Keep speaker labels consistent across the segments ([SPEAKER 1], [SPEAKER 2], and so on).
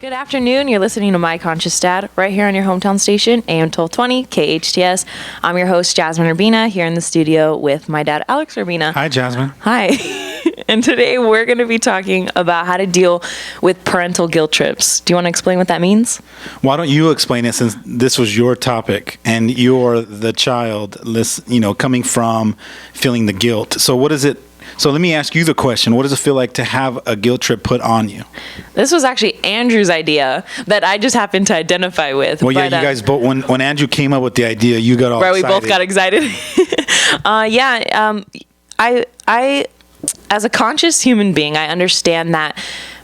[SPEAKER 1] Good afternoon. You're listening to My Conscious Dad right here on your hometown station, AM 1220, KHTS. I'm your host, Jasmine Urbina, here in the studio with my dad, Alex Urbina.
[SPEAKER 2] Hi, Jasmine.
[SPEAKER 1] Hi. And today we're going to be talking about how to deal with parental guilt trips. Do you want to explain what that means?
[SPEAKER 2] Why don't you explain it, since this was your topic and you're the child, coming from feeling the guilt. So what is it? So let me ask you the question. What does it feel like to have a guilt trip put on you?
[SPEAKER 1] This was actually Andrew's idea that I just happened to identify with.
[SPEAKER 2] Well, yeah, you guys both, when Andrew came up with the idea, you got all excited.
[SPEAKER 1] Right, we both got excited. I, as a conscious human being, I understand that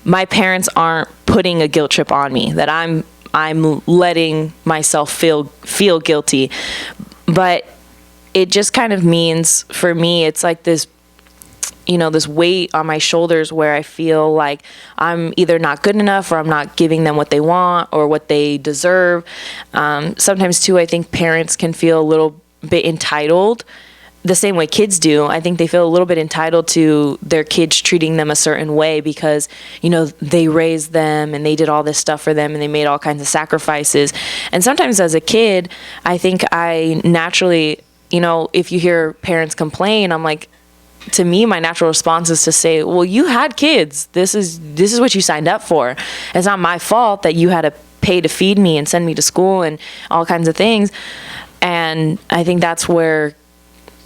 [SPEAKER 1] my parents aren't putting a guilt trip on me, that I'm letting myself feel guilty. But it just kind of means, for me, it's like this weight on my shoulders where I feel like I'm either not good enough or I'm not giving them what they want or what they deserve. Sometimes too, I think parents can feel a little bit entitled the same way kids do. I think they feel a little bit entitled to their kids treating them a certain way because, they raised them and they did all this stuff for them and they made all kinds of sacrifices. And sometimes as a kid, I think I naturally, if you hear parents complain, I'm like, to me, my natural response is to say, well, you had kids. This is what you signed up for. It's not my fault that you had to pay to feed me and send me to school and all kinds of things. And I think that's where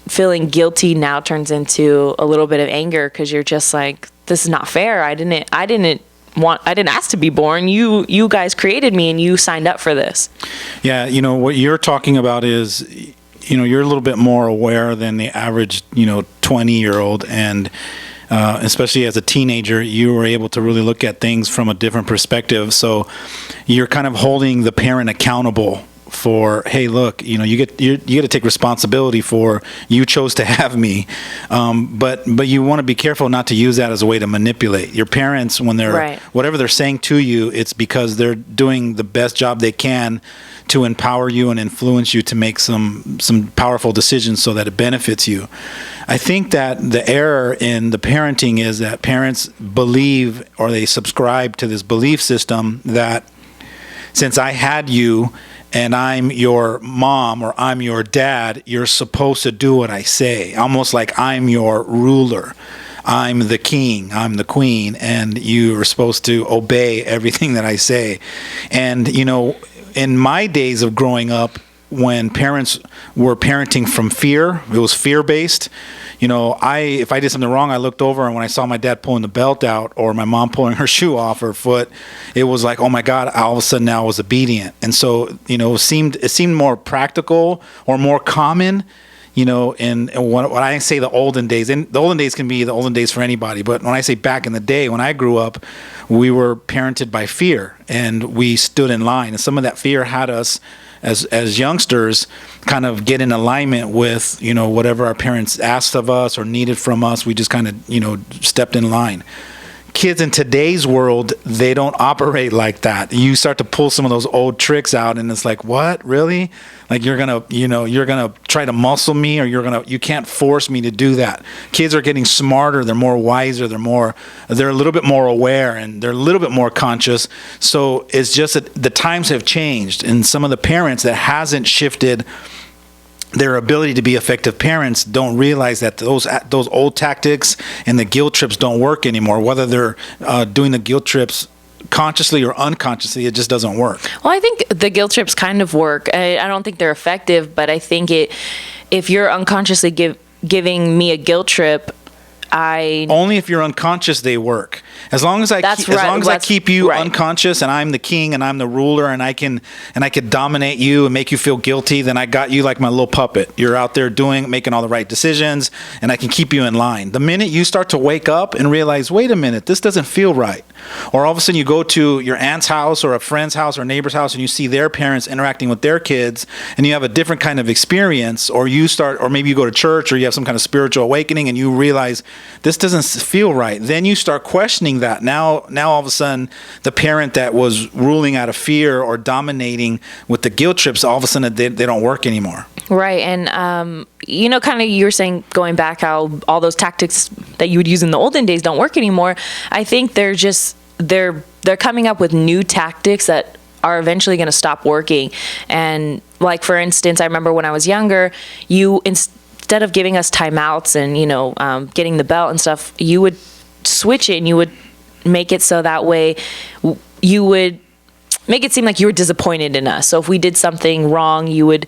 [SPEAKER 1] feeling guilty now turns into a little bit of anger, because you're just like, this is not fair. I didn't ask to be born. You guys created me and you signed up for this. Yeah,
[SPEAKER 2] what you're talking about is, you're a little bit more aware than the average, 20-year-old. And especially as a teenager, you were able to really look at things from a different perspective. So you're kind of holding the parent accountable for, hey, look, you get to take responsibility for, you chose to have me. But you want to be careful not to use that as a way to manipulate your parents when they're
[SPEAKER 1] right.
[SPEAKER 2] Whatever they're saying to you. It's because they're doing the best job they can to empower you and influence you to make some powerful decisions so that it benefits you. I think that the error in the parenting is that parents believe, or they subscribe to this belief system that since I had you and I'm your mom or I'm your dad, you're supposed to do what I say, almost like I'm your ruler. I'm the king, I'm the queen, and you are supposed to obey everything that I say. And, in my days of growing up, when parents were parenting from fear, it was fear-based. If I did something wrong, I looked over, and when I saw my dad pulling the belt out or my mom pulling her shoe off her foot, it was like, oh my God, all of a sudden now I was obedient. And so, it seemed more practical or more common, in what I say the olden days. And the olden days can be the olden days for anybody, but when I say back in the day, when I grew up, we were parented by fear and we stood in line. And some of that fear had us as youngsters kind of get in alignment with, whatever our parents asked of us or needed from us. We just kind of, stepped in line. Kids in today's world, they don't operate like that. You start to pull some of those old tricks out and it's like, what, really? Like you're going to try to muscle me, or you can't force me to do that. Kids are getting smarter. They're more wiser. They're a little bit more aware, and they're a little bit more conscious. So it's just that the times have changed, and some of the parents that hasn't shifted their ability to be effective parents don't realize that those old tactics and the guilt trips don't work anymore. Whether they're doing the guilt trips consciously or unconsciously, it just doesn't work.
[SPEAKER 1] Well, I think the guilt trips kind of work. I don't think they're effective, but I think if you're unconsciously giving me a guilt trip,
[SPEAKER 2] only if you're unconscious they work. As long as I keep you right. Unconscious, and I'm the king and I'm the ruler, and I can dominate you and make you feel guilty, then I got you like my little puppet. You're out there making all the right decisions, and I can keep you in line. The minute you start to wake up and realize, wait a minute, this doesn't feel right, or all of a sudden you go to your aunt's house or a friend's house or a neighbor's house and you see their parents interacting with their kids, and you have a different kind of experience, or maybe you go to church or you have some kind of spiritual awakening and you realize this doesn't feel right. Then you start questioning that. Now all of a sudden, the parent that was ruling out of fear or dominating with the guilt trips, all of a sudden they don't work anymore.
[SPEAKER 1] Right. And, kind of you were saying, going back, how all those tactics that you would use in the olden days don't work anymore. I think they're they're coming up with new tactics that are eventually going to stop working. And like, for instance, I remember when I was younger, instead of giving us timeouts and, getting the belt and stuff, you would switch it and you would make it so that way you would make it seem like you were disappointed in us. So if we did something wrong, you would,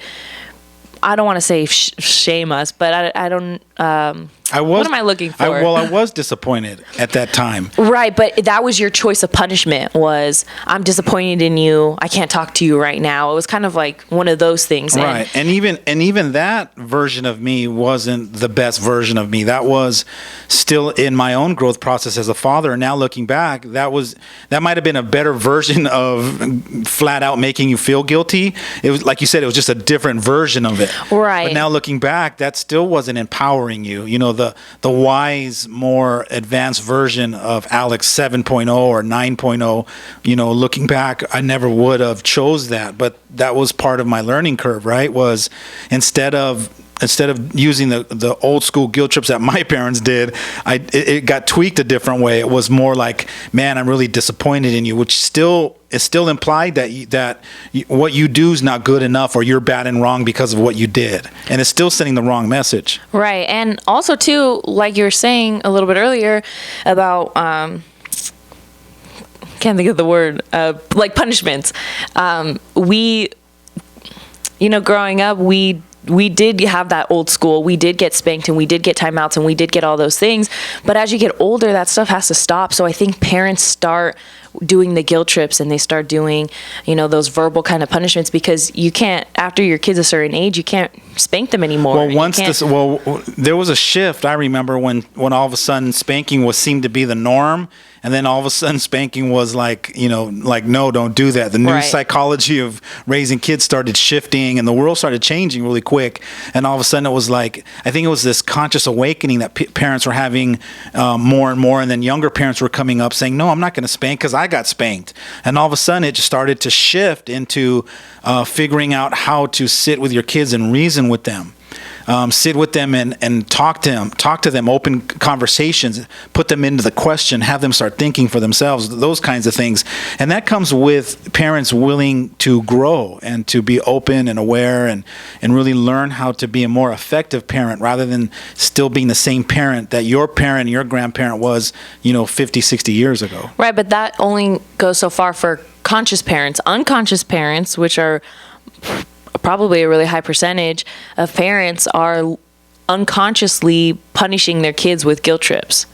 [SPEAKER 1] I don't want to say shame us, but I don't, what am I looking for?
[SPEAKER 2] I was disappointed at that time.
[SPEAKER 1] Right, but that was your choice of punishment, was I'm disappointed in you. I can't talk to you right now. It was kind of like one of those things.
[SPEAKER 2] Right, and even that version of me wasn't the best version of me. That was still in my own growth process as a father. And now looking back, that might have been a better version of flat out making you feel guilty. It was, like you said, it was just a different version of it.
[SPEAKER 1] Right.
[SPEAKER 2] But now looking back, that still wasn't empowering you. The wise, more advanced version of Alex 7.0 or 9.0, looking back, I never would have chose that. But that was part of my learning curve, right? Was instead of using the old school guilt trips that my parents did, it got tweaked a different way. It was more like, man, I'm really disappointed in you, which still implied that what you do is not good enough, or you're bad and wrong because of what you did, and it's still sending the wrong message.
[SPEAKER 1] Right, and also too, like you were saying a little bit earlier about can't think of the word, like punishments. Growing up, we did have that old school. We did get spanked and we did get timeouts and we did get all those things. But as you get older, that stuff has to stop. So I think parents start doing the guilt trips and they start doing, those verbal kind of punishments, because you can't, after your kid's a certain age, you can't spank them anymore.
[SPEAKER 2] Well, there was a shift. I remember when all of a sudden spanking seemed to be the norm. And then all of a sudden spanking was like, no, don't do that. The new psychology of raising kids started shifting and the world started changing really quick. And all of a sudden it was like, I think it was this conscious awakening that parents were having more and more. And then younger parents were coming up saying, no, I'm not going to spank because I got spanked. And all of a sudden it just started to shift into figuring out how to sit with your kids and reason with them. Sit with them and talk to them, open conversations, put them into the question, have them start thinking for themselves, those kinds of things. And that comes with parents willing to grow and to be open and aware and really learn how to be a more effective parent, rather than still being the same parent that your parent, your grandparent was, 50, 60 years ago.
[SPEAKER 1] Right, but that only goes so far for conscious parents. Unconscious parents, which are probably a really high percentage of parents, are unconsciously punishing their kids with guilt trips.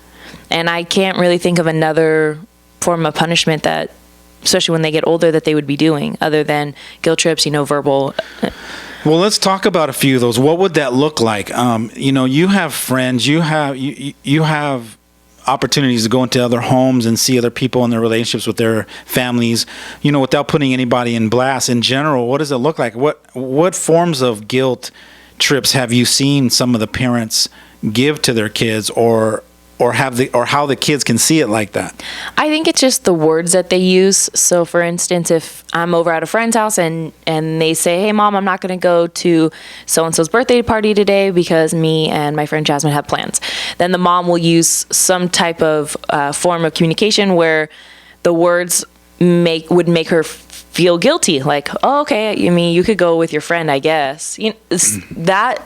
[SPEAKER 1] And I can't really think of another form of punishment that, especially when they get older, that they would be doing other than guilt trips, verbal.
[SPEAKER 2] Well, let's talk about a few of those. What would that look like? You have friends, you have opportunities to go into other homes and see other people in their relationships with their families, without putting anybody in blast. In general, what does it look like? What forms of guilt trips have you seen some of the parents give to their kids, or how the kids can see it like that?
[SPEAKER 1] I think it's just the words that they use. So for instance, if I'm over at a friend's house and they say, hey mom, I'm not going to go to so-and-so's birthday party today because me and my friend Jasmine have plans, then the mom will use some type of form of communication where the words would make her feel guilty, like, oh, okay, you could go with your friend, I guess. That's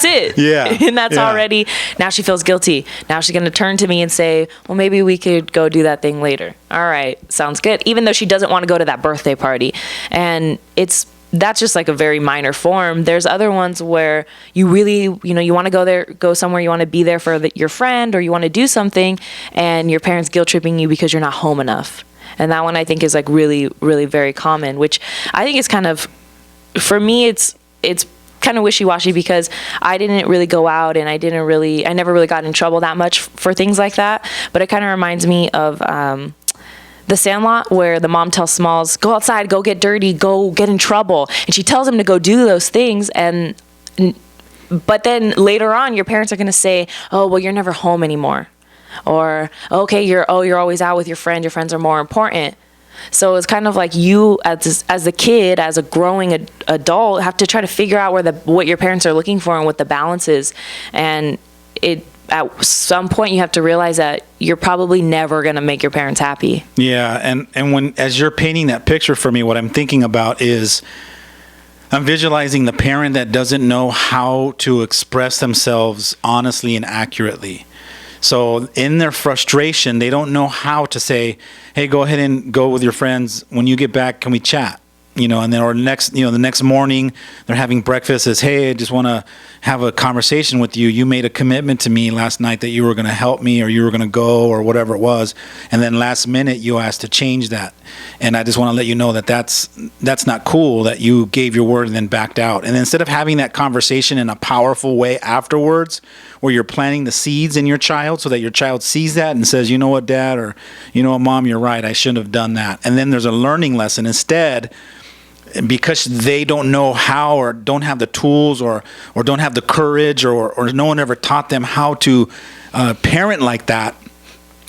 [SPEAKER 1] it.
[SPEAKER 2] Yeah.
[SPEAKER 1] And that's already, now she feels guilty. Now she's going to turn to me and say, well, maybe we could go do that thing later. All right, sounds good. Even though she doesn't want to go to that birthday party. And that's just like a very minor form. There's other ones where you really, you want to go somewhere, you want to be there for your friend, or you want to do something, and your parents guilt tripping you because you're not home enough. And that one I think is like really, really very common, which I think is kind of, for me, it's kind of wishy-washy, because I didn't really go out and I never really got in trouble that much for things like that. But it kind of reminds me of The Sandlot, where the mom tells Smalls, go outside, go get dirty, go get in trouble. And she tells him to go do those things. But then later on, your parents are going to say, oh, well, you're never home anymore. Or, okay, you're always out with your friends are more important. So it's kind of like you as a kid, as a growing adult, have to try to figure out what your parents are looking for and what the balance is. And at some point you have to realize that you're probably never going to make your parents happy.
[SPEAKER 2] Yeah, and when as you're painting that picture for me, what I'm thinking about is I'm visualizing the parent that doesn't know how to express themselves honestly and accurately. So in their frustration, they don't know how to say, "Hey, go ahead and go with your friends. When you get back, can we chat?" And then the next morning they're having breakfast. Says, "Hey, I just want to have a conversation with you. You made a commitment to me last night that you were going to help me, or you were going to go, or whatever it was. And then last minute you asked to change that. And I just want to let you know that that's not cool, that you gave your word and then backed out." And instead of having that conversation in a powerful way afterwards, where you're planting the seeds in your child so that your child sees that and says, "You know what, Dad," or "You know what, Mom, you're right. I shouldn't have done that." And then there's a learning lesson. Instead, because they don't know how, or don't have the tools, or don't have the courage, or no one ever taught them how to parent like that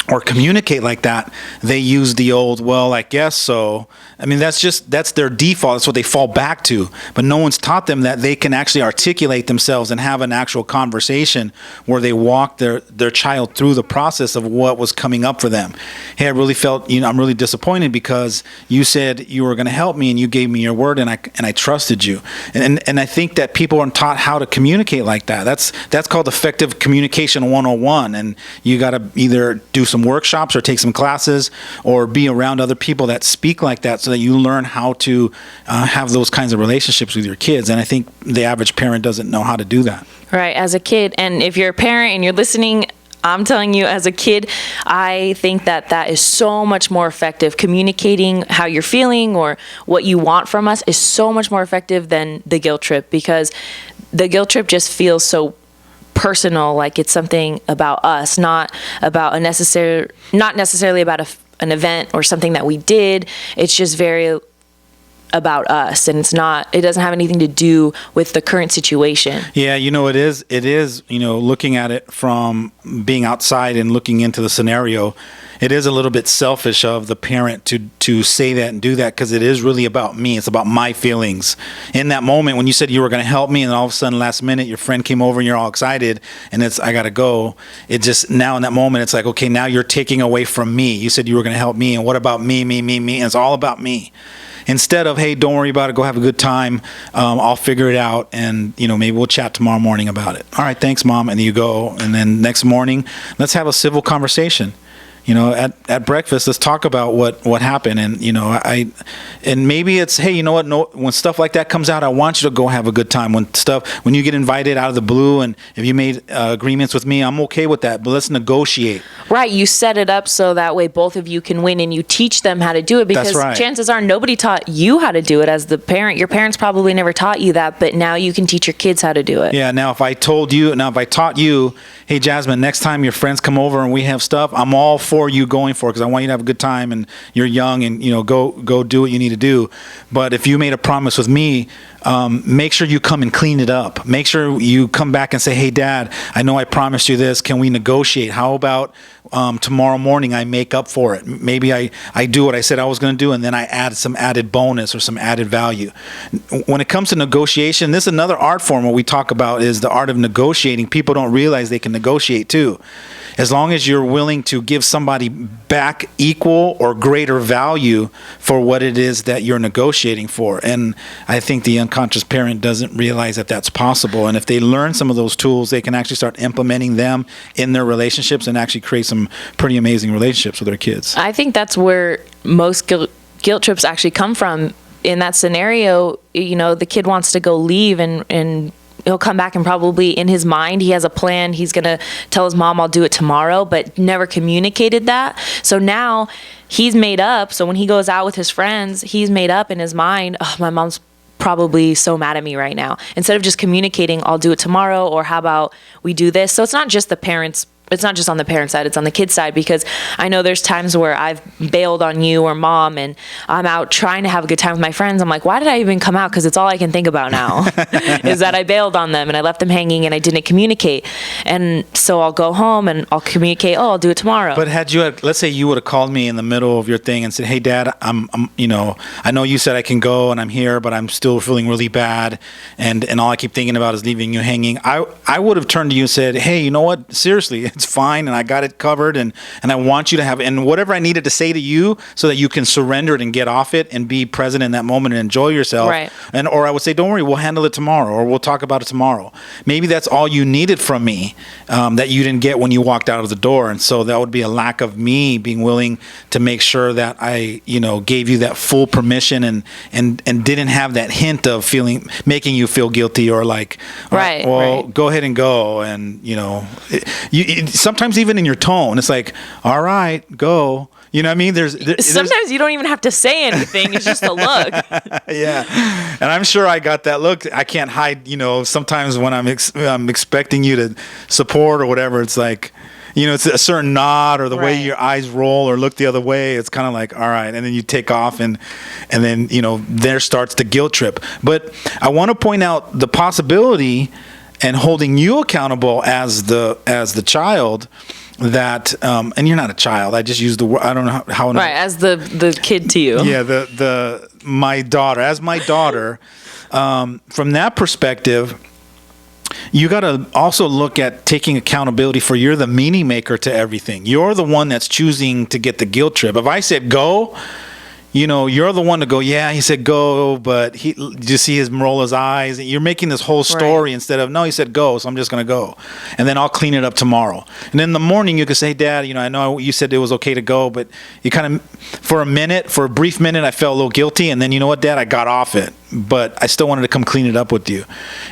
[SPEAKER 2] or communicate like that, they use the old, "Well, I guess so." I mean, that's their default. That's what they fall back to. But no one's taught them that they can actually articulate themselves and have an actual conversation where they walk their child through the process of what was coming up for them. "Hey, I really felt, I'm really disappointed because you said you were going to help me and you gave me your word, and I trusted you." And I think that people aren't taught how to communicate like that. That's called effective communication 101. And you got to either do some workshops or take some classes or be around other people that speak like that, so that you learn how to have those kinds of relationships with your kids. And I think the average parent doesn't know how to do that.
[SPEAKER 1] Right, as a kid. And if you're a parent and you're listening, I'm telling you, as a kid, I think that is so much more effective. Communicating how you're feeling or what you want from us is so much more effective than the guilt trip, because the guilt trip just feels so personal, like it's something about us, not necessarily about an event or something that we did. It's just very about us, and it doesn't have anything to do with the current situation.
[SPEAKER 2] Yeah, it is, looking at it from being outside and looking into the scenario, it is a little bit selfish of the parent to say that and do that, because it is really about me. It's about my feelings. In that moment when you said you were going to help me, and all of a sudden last minute your friend came over and you're all excited and it's, "I got to go." It just, now in that moment, it's like, okay, now you're taking away from me. You said you were going to help me, and what about me? And it's all about me. Instead of, "Hey, don't worry about it. Go have a good time. I'll figure it out. And, maybe we'll chat tomorrow morning about it." "All right, thanks, Mom." And you go. And then next morning, let's have a civil conversation. At breakfast, let's talk about what happened. And, and maybe it's, "Hey, you know what? No, when stuff like that comes out, I want you to go have a good time. When you get invited out of the blue, and if you made agreements with me, I'm okay with that, but let's negotiate."
[SPEAKER 1] Right. You set it up so that way both of you can win, and you teach them how to do it, because
[SPEAKER 2] That's right.
[SPEAKER 1] Chances are nobody taught you how to do it as the parent. Your parents probably never taught you that, but now you can teach your kids how to do it.
[SPEAKER 2] Yeah. Now, if I taught you, "Hey, Jasmine, next time your friends come over and we have stuff, I'm all for you going for it, because I want you to have a good time, and you're young, and go do what you need to do. But if you made a promise with me, make sure you come and clean it up. Make sure you come back and say, 'Hey, Dad, I know I promised you this. Can we negotiate? How about tomorrow morning I make up for it? Maybe I do what I said I was going to do, and then I add some added bonus or some added value.'" When it comes to negotiation, this is another art form. What we talk about is the art of negotiating. People don't realize they can negotiate too. As long as you're willing to give somebody back equal or greater value for what it is that you're negotiating for. And I think the unconscious parent doesn't realize that that's possible. And if they learn some of those tools, they can actually start implementing them in their relationships and actually create some pretty amazing relationships with their kids.
[SPEAKER 1] I think that's where most guilt trips actually come from. In that scenario, the kid wants to go leave, and he'll come back, and probably in his mind he has a plan. He's going to tell his mom, "I'll do it tomorrow," but never communicated that. So now he's made up. So when he goes out with his friends, he's made up in his mind, "Oh, my mom's probably so mad at me right now." Instead of just communicating, "I'll do it tomorrow," or "How about we do this?" So it's not just the parents it's not just on the parent side, it's on the kid side, because I know there's times where I've bailed on you or mom, and I'm out trying to have a good time with my friends. I'm like, why did I even come out? Because it's all I can think about now is that I bailed on them and I left them hanging and I didn't communicate. And so I'll go home and I'll communicate, I'll do it tomorrow.
[SPEAKER 2] But let's say you would have called me in the middle of your thing and said, hey, Dad, I'm I know you said I can go and I'm here, but I'm still feeling really bad. And all I keep thinking about is leaving you hanging. I would have turned to you and said, hey, you know what? Seriously, it's fine, and I got it covered, and I want you to have, and whatever I needed to say to you so that you can surrender it and get off it and be present in that moment and enjoy yourself.
[SPEAKER 1] Right.
[SPEAKER 2] Or I would say, don't worry, we'll handle it tomorrow, or we'll talk about it tomorrow. Maybe that's all you needed from me, that you didn't get when you walked out of the door. And so that would be a lack of me being willing to make sure that I, gave you that full permission and didn't have that hint of making you feel guilty or like,
[SPEAKER 1] right,
[SPEAKER 2] well,
[SPEAKER 1] right.
[SPEAKER 2] Go ahead and go. And, sometimes even in your tone, it's like, all right, go. You know what I mean?
[SPEAKER 1] Sometimes you don't even have to say anything. It's just a look.
[SPEAKER 2] Yeah. And I'm sure I got that look. I can't hide, sometimes when I'm expecting you to support or whatever, it's like, it's a certain nod or the way your eyes roll or look the other way. It's kind of like, all right. And then you take off and then, there starts the guilt trip. But I want to point out the possibility and holding you accountable as the child that, and you're not a child. I just used the word, I don't know how.
[SPEAKER 1] Right. As the kid to you.
[SPEAKER 2] Yeah. My daughter, from that perspective, you got to also look at taking accountability for you're the meaning maker to everything. You're the one that's choosing to get the guilt trip. If I said go, you're the one to go, yeah, he said go, but did you see him roll his eyes? You're making this whole story instead of, no, he said go, so I'm just going to go. And then I'll clean it up tomorrow. And then in the morning you could say, Dad, I know you said it was okay to go, but you kind of, for a brief minute, I felt a little guilty. And then, you know what, Dad, I got off it, but I still wanted to come clean it up with you.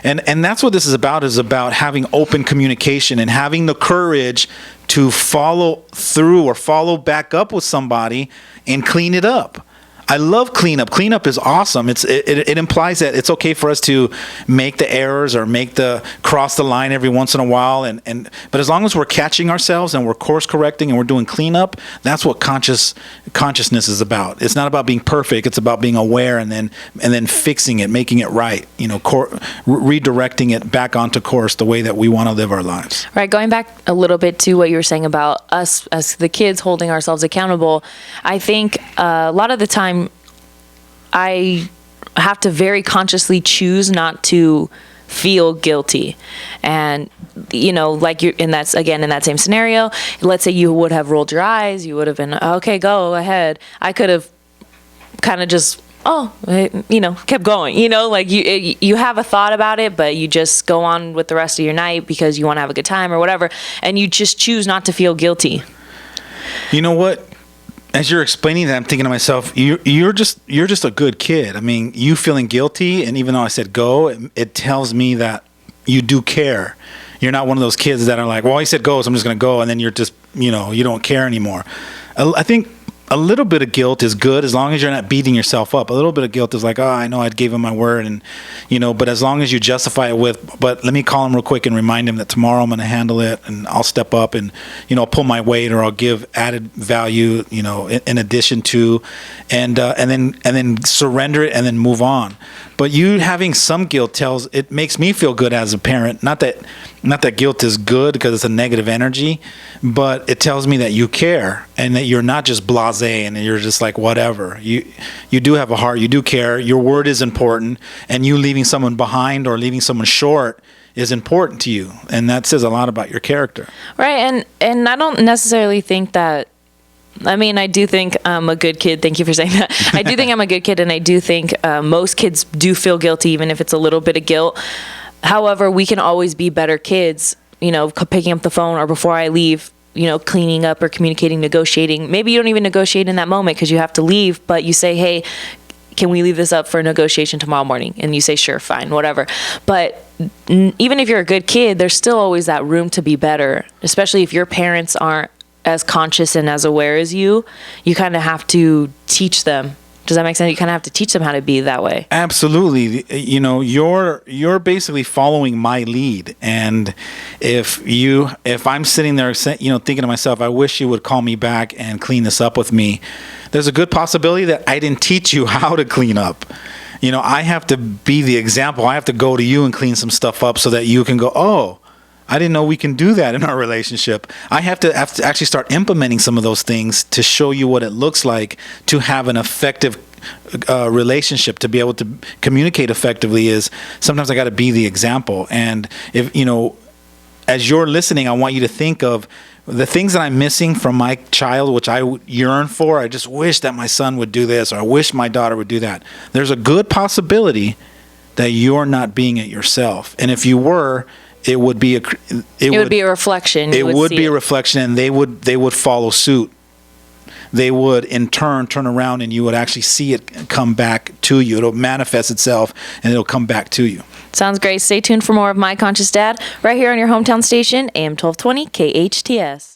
[SPEAKER 2] And that's what this is about having open communication and having the courage to follow through or follow back up with somebody and clean it up. I love cleanup. Cleanup is awesome. It implies that it's okay for us to make the errors or cross the line every once in a while. But as long as we're catching ourselves and we're course correcting and we're doing cleanup, that's what consciousness is about. It's not about being perfect. It's about being aware and then fixing it, making it right. Redirecting it back onto course the way that we want to live our lives.
[SPEAKER 1] Right. Going back a little bit to what you were saying about us as the kids holding ourselves accountable, I think a lot of the time I have to very consciously choose not to feel guilty. And, like and that's again, in that same scenario, let's say you would have rolled your eyes, you would have been, okay, go ahead. I could have kind of just, kept going, like you have a thought about it, but you just go on with the rest of your night because you want to have a good time or whatever. And you just choose not to feel guilty.
[SPEAKER 2] You know what? As you're explaining that, I'm thinking to myself, you're just a good kid. I mean, you feeling guilty, and even though I said go, it tells me that you do care. You're not one of those kids that are like, well, he said go, so I'm just going to go, and then you're just, you don't care anymore. I think a little bit of guilt is good as long as you're not beating yourself up. A little bit of guilt is like, oh, I know I gave him my word, and but as long as you justify it with, but let me call him real quick and remind him that tomorrow I'm going to handle it, and I'll step up and I'll pull my weight, or I'll give added value, in addition to, and then surrender it and then move on. But you having some guilt it makes me feel good as a parent. Not that guilt is good because it's a negative energy, but it tells me that you care and that you're not just blasé and you're just like whatever. You do have a heart. You do care. Your word is important, and you leaving someone behind or leaving someone short is important to you, and that says a lot about your character.
[SPEAKER 1] Right, and I don't necessarily think that. I mean, I do think I'm a good kid. Thank you for saying that. I do think I'm a good kid, and I do think most kids do feel guilty, even if it's a little bit of guilt. However, we can always be better kids, picking up the phone or before I leave, cleaning up or communicating, negotiating. Maybe you don't even negotiate in that moment because you have to leave, but you say, hey, can we leave this up for a negotiation tomorrow morning? And you say, sure, fine, whatever. But even if you're a good kid, there's still always that room to be better, especially if your parents aren't as conscious and as aware as you kind of have to teach them Does that make sense? You kind of have to teach them how to be that way.
[SPEAKER 2] Absolutely. You know, you're basically following my lead. And if I'm sitting there, you know, thinking to myself, I wish you would call me back and clean this up with me, there's a good possibility that I didn't teach you how to clean up. You know, I have to be the example. I have to go to you and clean some stuff up so that you can go, oh, I didn't know we can do that in our relationship. I have to actually start implementing some of those things to show you what it looks like to have an effective relationship, to be able to communicate effectively. Is sometimes I got to be the example. And if, you know, as you're listening, I want you to think of the things that I'm missing from my child, which I yearn for. I just wish that my son would do this, or I wish my daughter would do that. There's a good possibility that you're not being it yourself. And if you were, it would be a reflection. It would be a reflection, and they would follow suit. They would in turn turn around, and you would actually see it come back to you. It'll manifest itself, and it'll come back to you.
[SPEAKER 1] Sounds great. Stay tuned for more of My Conscious Dad right here on your hometown station, AM 1220 KHTS.